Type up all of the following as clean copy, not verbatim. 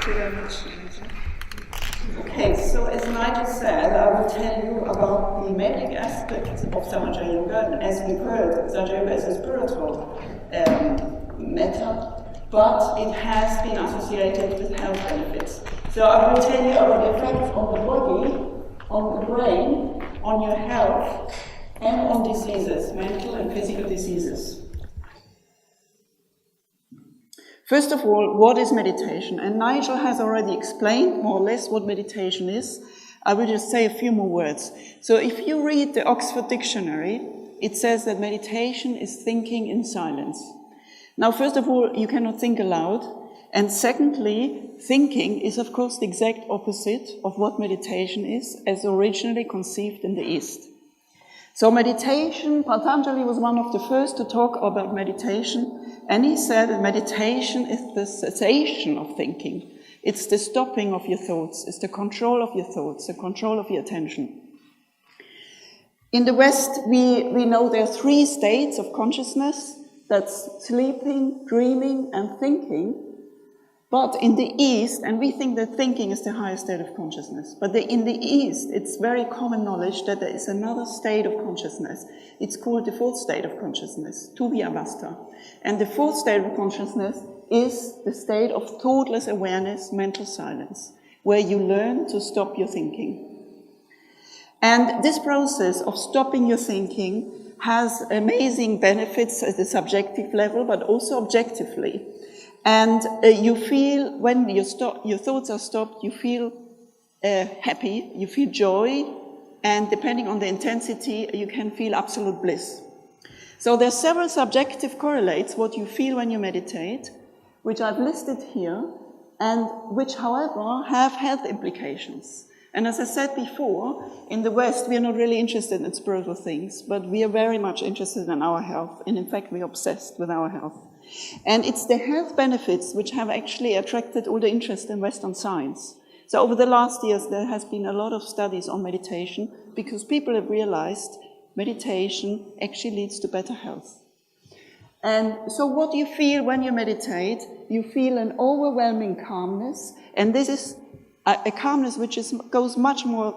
you very much, Nigel. Okay, so as Nigel said, I will tell you about the medic aspects of Sahadža yoga, and as we've heard, Sahadža yoga is a spiritual method, but it has been associated with health benefits. So I will tell you about the effects on the body, on the brain, on your health, and on diseases, mental and physical diseases. First of all, what is meditation? And Nigel has already explained more or less what meditation is. I will just say a few more words. So if you read the Oxford Dictionary, it says that meditation is thinking in silence. Now, first of all, you cannot think aloud. And secondly, thinking is, of course, the exact opposite of what meditation is, as originally conceived in the East. So meditation, Patanjali was one of the first to talk about meditation, and he said that meditation is the cessation of thinking. It's the stopping of your thoughts, it's the control of your thoughts, the control of your attention. In the West, we know there are 3 states of consciousness. That's sleeping, dreaming, and thinking. But in the East, and we think that thinking is the highest state of consciousness, but in the East, it's very common knowledge that there is another state of consciousness. It's called the 4th state of consciousness, Tuviavastha. And the 4th state of consciousness is the state of thoughtless awareness, mental silence, where you learn to stop your thinking. And this process of stopping your thinking has amazing benefits at the subjective level, but also objectively. And you feel, when your thoughts are stopped, you feel happy, you feel joy, and depending on the intensity, you can feel absolute bliss. So there are several subjective correlates what you feel when you meditate, which I've listed here, and which, however, have health implications. And as I said before, in the West, we are not really interested in spiritual things, but we are very much interested in our health, and in fact, we are obsessed with our health. And it's the health benefits which have actually attracted all the interest in Western science. So over the last years, there has been a lot of studies on meditation because people have realized meditation actually leads to better health. And so what you feel when you meditate, you feel an overwhelming calmness, and this is a calmness which goes much more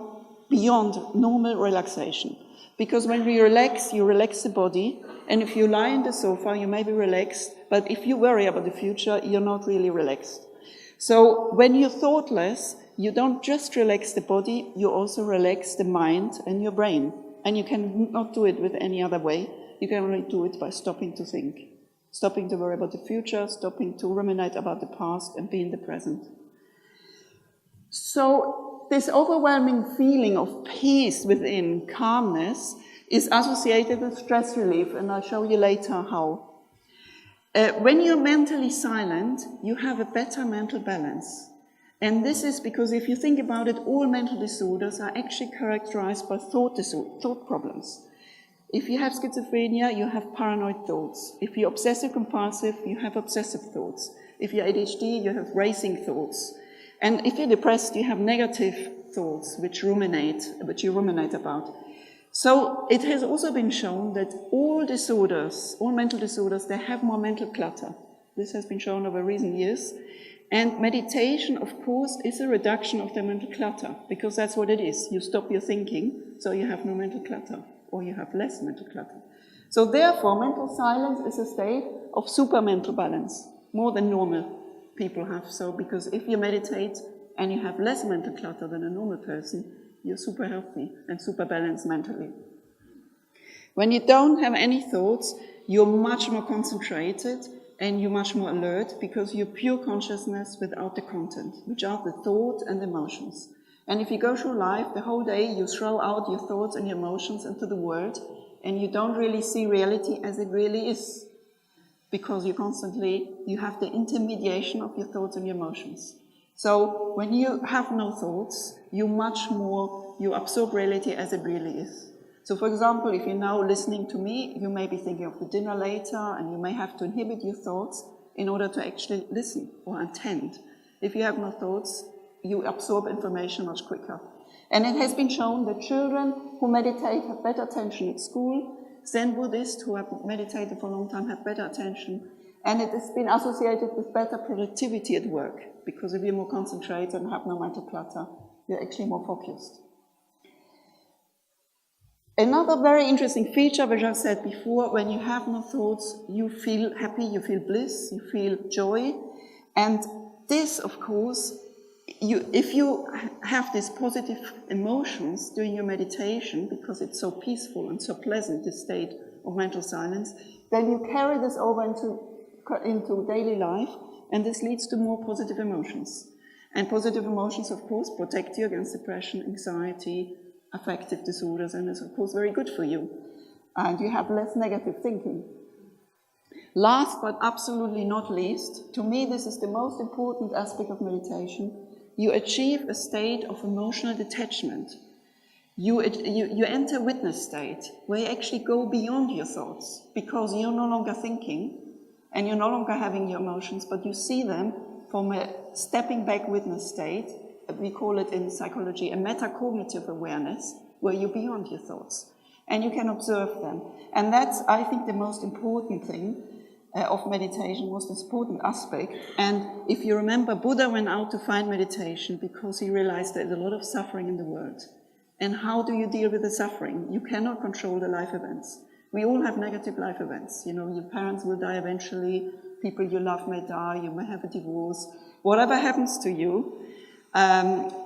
beyond normal relaxation. Because when we relax, you relax the body, and if you lie on the sofa, you may be relaxed, but if you worry about the future, you're not really relaxed. So when you're thoughtless, you don't just relax the body, you also relax the mind and your brain. And you cannot do it with any other way. You can only do it by stopping to think, stopping to worry about the future, stopping to ruminate about the past, and be in the present. So this overwhelming feeling of peace within, calmness, is associated with stress relief, and I'll show you later how. When you're mentally silent, you have a better mental balance. And this is because if you think about it, all mental disorders are actually characterized by thought problems. If you have schizophrenia, you have paranoid thoughts. If you're obsessive-compulsive, you have obsessive thoughts. If you're ADHD, you have racing thoughts. And if you're depressed, you have negative thoughts which you ruminate about. So it has also been shown that all disorders, all mental disorders, they have more mental clutter. This has been shown over recent years. And meditation, of course, is a reduction of the mental clutter, because that's what it is. You stop your thinking, so you have no mental clutter, or you have less mental clutter. So therefore, mental silence is a state of super-mental balance, more than normal people have. So because if you meditate and you have less mental clutter than a normal person, you're super healthy and super balanced mentally. When you don't have any thoughts, you're much more concentrated and you're much more alert because you're pure consciousness without the content, which are the thought and emotions. And if you go through life, the whole day you throw out your thoughts and your emotions into the world, and you don't really see reality as it really is, because you have the intermediation of your thoughts and your emotions. So when you have no thoughts, you absorb reality as it really is. So for example, if you're now listening to me, you may be thinking of the dinner later, and you may have to inhibit your thoughts in order to actually listen or attend. If you have no thoughts, you absorb information much quicker. And it has been shown that children who meditate have better attention at school, Zen Buddhists who have meditated for a long time have better attention, And it has been associated with better productivity at work, because if you're more concentrated and have no mental clutter, you're actually more focused. Another very interesting feature, which I've said before, when you have no thoughts, you feel happy, you feel bliss, you feel joy. And this, of course, if you have these positive emotions during your meditation, because it's so peaceful and so pleasant, this state of mental silence, then you carry this over into daily life, and this leads to more positive emotions. And positive emotions, of course, protect you against depression, anxiety, affective disorders, and is of course very good for you. And you have less negative thinking. Last but absolutely not least, to me this is the most important aspect of meditation, you achieve a state of emotional detachment. You enter a witness state where you actually go beyond your thoughts, because you're no longer thinking and you're no longer having your emotions, but you see them from a stepping back witness state. We call it in psychology a metacognitive awareness, where you're beyond your thoughts and you can observe them. And that's, I think, the most important thing of meditation, most important aspect. And if you remember, Buddha went out to find meditation because he realized there's a lot of suffering in the world. And how do you deal with the suffering? You cannot control the life events. We all have negative life events. You know, your parents will die eventually, people you love may die, you may have a divorce. Whatever happens to you,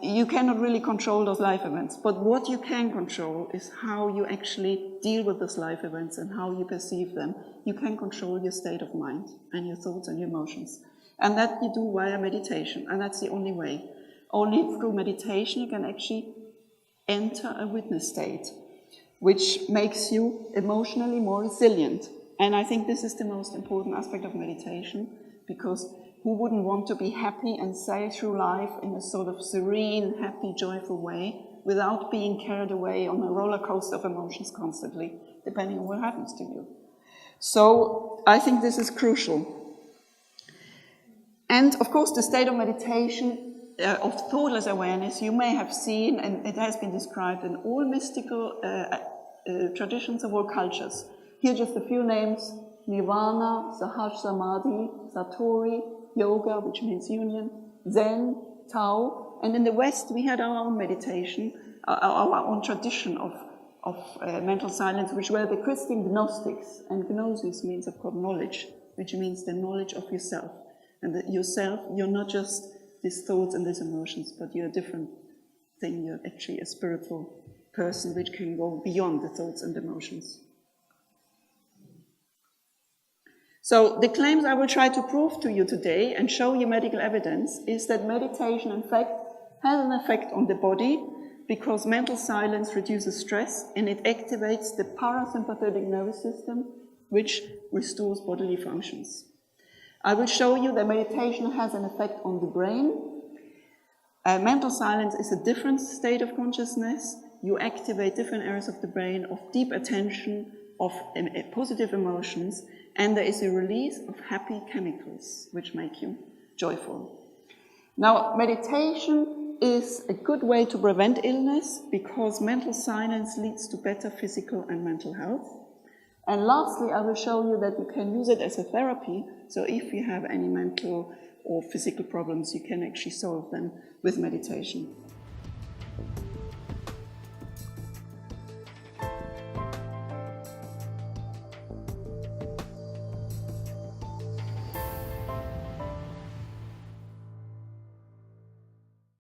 you cannot really control those life events. But what you can control is how you actually deal with those life events and how you perceive them. You can control your state of mind and your thoughts and your emotions. And that you do via meditation. And that's the only way. Only through meditation you can actually enter a witness state, which makes you emotionally more resilient. And I think this is the most important aspect of meditation, because who wouldn't want to be happy and sail through life in a sort of serene, happy, joyful way without being carried away on a roller coaster of emotions constantly, depending on what happens to you. So I think this is crucial. And of course, the state of meditation, of thoughtless awareness, you may have seen, and it has been described in all mystical traditions of all cultures. Here are just a few names: Nirvana, Sahadža Samadhi, Satori, Yoga, which means union, Zen, Tao. And in the West, we had our own meditation, our own tradition of mental silence, which were the Christian Gnostics. And Gnosis means, of course, knowledge, which means the knowledge of yourself. And that yourself, you're not just these thoughts and these emotions, but you're a different thing. You're actually a spiritual person which can go beyond the thoughts and emotions. So the claims I will try to prove to you today and show you medical evidence is that meditation, in fact, has an effect on the body, because mental silence reduces stress and it activates the parasympathetic nervous system, which restores bodily functions. I will show you that meditation has an effect on the brain. Mental silence is a different state of consciousness. You activate different areas of the brain, of deep attention, of positive emotions, and there is a release of happy chemicals which make you joyful. Now, meditation is a good way to prevent illness, because mental silence leads to better physical and mental health. And lastly, I will show you that you can use it as a therapy. So if you have any mental or physical problems, you can actually solve them with meditation.